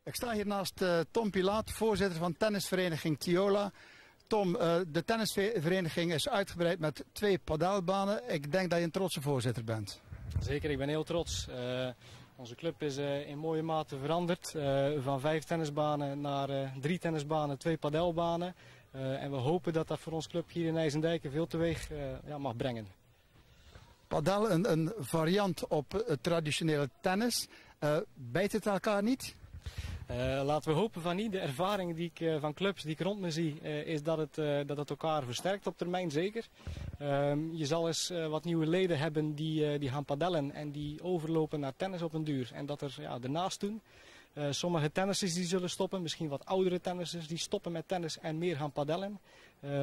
Ik sta hier naast Tom Pilaat, voorzitter van tennisvereniging Thiola. Tom, de tennisvereniging is uitgebreid met 2 padelbanen. Ik denk dat je een trotse voorzitter bent. Zeker, ik ben heel trots. Onze club is in mooie mate veranderd. Van 5 tennisbanen naar 3 tennisbanen, 2 padelbanen. En we hopen dat dat voor ons club hier in IJsendijk veel teweeg mag brengen. Padel, een variant op het traditionele tennis. Bijt het elkaar niet? Laten we hopen van niet. De ervaring die ik van clubs die ik rond me zie, is dat het elkaar versterkt op termijn zeker. Je zal eens wat nieuwe leden hebben die gaan padellen en die overlopen naar tennis op een duur. En dat er daarnaast doen. Sommige tennissers die zullen stoppen, misschien wat oudere tennissers die stoppen met tennis en meer gaan padellen.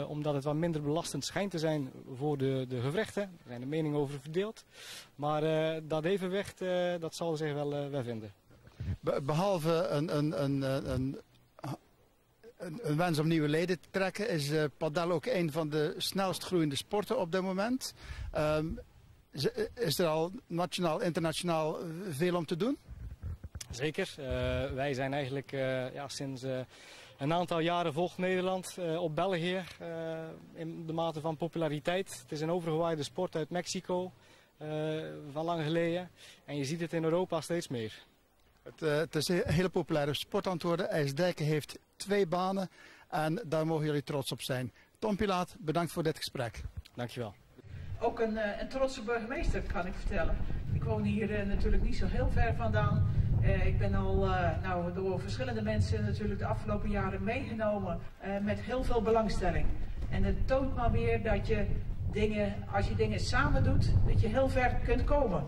Omdat het wat minder belastend schijnt te zijn voor de gewrichten. Er zijn de meningen over verdeeld. Maar dat evenwicht, dat zal zich wel vinden. Behalve een wens om nieuwe leden te trekken, is padel ook een van de snelst groeiende sporten op dit moment. Is er al nationaal, internationaal veel om te doen? Zeker. Wij zijn eigenlijk sinds een aantal jaren volgt Nederland op België in de mate van populariteit. Het is een overgewaaide sport uit Mexico van lang geleden en je ziet het in Europa steeds meer. Het is een hele populaire sport aan het worden. IJsdijken heeft 2 banen en daar mogen jullie trots op zijn. Tom Pilaat, bedankt voor dit gesprek. Dankjewel. Ook een trotse burgemeester, kan ik vertellen. Ik woon hier natuurlijk niet zo heel ver vandaan. Ik ben al door verschillende mensen natuurlijk de afgelopen jaren meegenomen met heel veel belangstelling. En het toont maar weer dat je als je dingen samen doet, dat je heel ver kunt komen.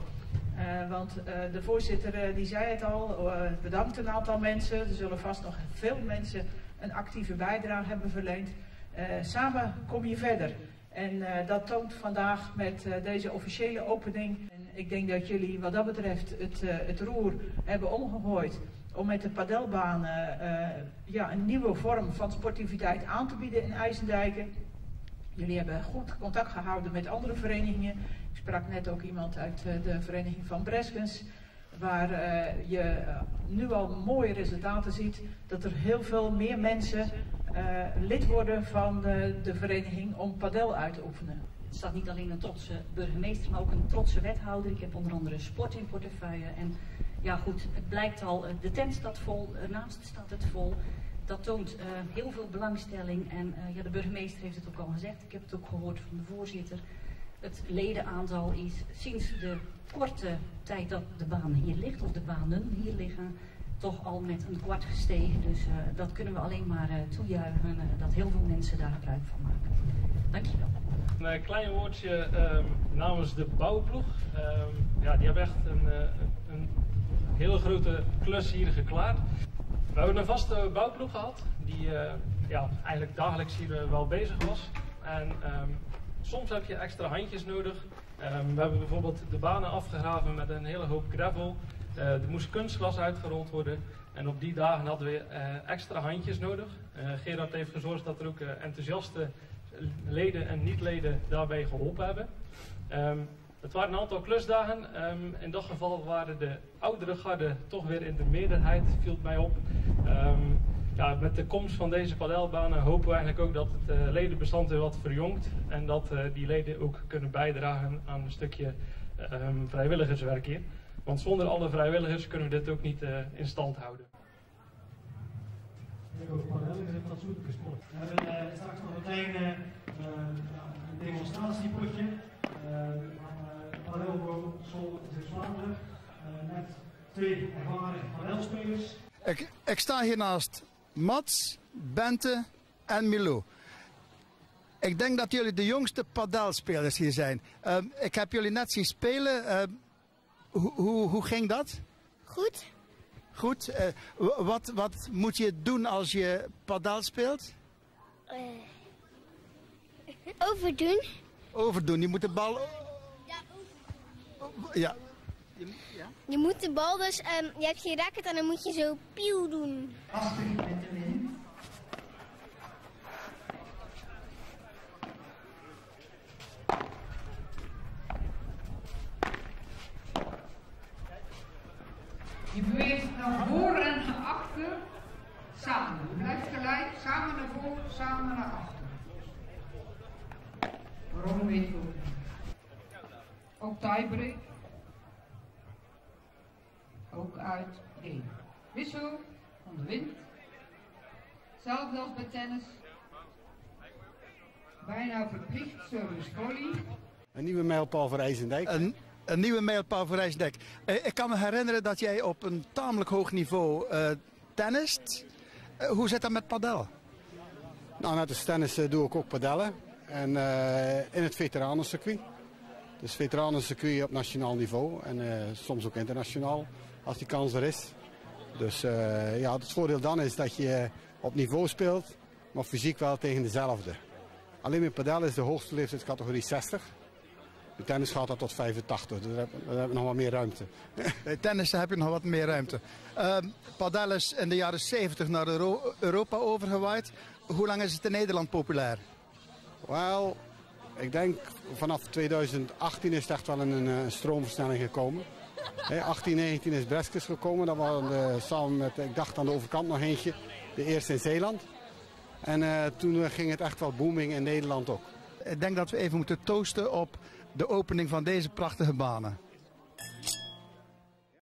Want de voorzitter die zei het al, bedankt een aantal mensen. Er zullen vast nog veel mensen een actieve bijdrage hebben verleend. Samen kom je verder. En dat toont vandaag met deze officiële opening. En ik denk dat jullie wat dat betreft het roer hebben omgegooid om met de padelbaan een nieuwe vorm van sportiviteit aan te bieden in IJsendijken. Jullie hebben goed contact gehouden met andere verenigingen. Ik sprak net ook iemand uit de vereniging van Breskens, waar je nu al mooie resultaten ziet, dat er heel veel meer mensen lid worden van de vereniging om padel uit te oefenen. Er staat niet alleen een trotse burgemeester, maar ook een trotse wethouder. Ik heb onder andere sport in portefeuille. En ja goed, het blijkt al, de tent staat vol, ernaast staat het vol. Dat toont heel veel belangstelling en de burgemeester heeft het ook al gezegd. Ik heb het ook gehoord van de voorzitter. Het ledenaantal is sinds de korte tijd dat de baan hier ligt, of de banen hier liggen, toch al met een kwart gestegen. Dus dat kunnen we alleen maar toejuichen, dat heel veel mensen daar gebruik van maken. Dankjewel. Een klein woordje namens de bouwploeg. Die hebben echt een hele grote klus hier geklaard. We hebben een vaste bouwploeg gehad, die eigenlijk dagelijks hier wel bezig was. En soms heb je extra handjes nodig. We hebben bijvoorbeeld de banen afgegraven met een hele hoop gravel. Er moest kunstglas uitgerold worden. En op die dagen hadden we extra handjes nodig. Gerard heeft gezorgd dat er ook enthousiaste leden en niet-leden daarbij geholpen hebben. Het waren een aantal klusdagen. In dat geval waren de oudere garde toch weer in de meerderheid, viel het mij op. Met de komst van deze padelbanen hopen we eigenlijk ook dat het ledenbestand weer wat verjongt. En dat die leden ook kunnen bijdragen aan een stukje vrijwilligerswerk hier. Want zonder alle vrijwilligers kunnen we dit ook niet in stand houden. Padel is een fatsoenlijke sport. We hebben straks nog een klein demonstratiepotje. Padelbo Sol Zuid-Vlaanderen met 2 ervaren padelspelers. Ik sta hier naast Mats, Bente en Milou. Ik denk dat jullie de jongste padelspelers hier zijn. Ik heb jullie net zien spelen. Hoe ging dat? Goed. Goed. Wat moet je doen als je padel speelt? Overdoen. Overdoen. Je moet de bal... Ja. Je moet de bal dus, je hebt je racket en dan moet je zo pieuw doen. Achter met de min. Je beweegt naar voren en naar achter. Samen. U blijft gelijk. Samen naar voren, samen naar achter. Waarom weet ik ook niet. Ook tiebreak. Ook uit 1. Wissel van de wind. Hetzelfde als bij tennis. Bijna verplicht service volley. Een nieuwe mijlpaal voor IJsendijk. Een nieuwe mijlpaal voor IJsendijk. Ik kan me herinneren dat jij op een tamelijk hoog niveau tennist. Hoe zit dat met padel? Nou, net als tennis doe ik ook padellen. En in het veteranencircuit. Dus veteranencircuit op nationaal niveau. En soms ook internationaal, als die kans er is. Dus ja, het voordeel dan is dat je op niveau speelt, maar fysiek wel tegen dezelfde. Alleen met padel is de hoogste leeftijdscategorie 60. In tennis gaat dat tot 85, dus daar hebben we nog wat meer ruimte. Bij tennis heb je nog wat meer ruimte. Padel is in de jaren 70 naar Europa overgewaaid. Hoe lang is het in Nederland populair? Wel, ik denk vanaf 2018 is het echt wel een stroomversnelling gekomen. 18, 19 is Breskes gekomen, dat was samen met, ik dacht aan de overkant nog eentje, de eerste in Zeeland. En toen ging het echt wel booming in Nederland ook. Ik denk dat we even moeten toosten op de opening van deze prachtige banen.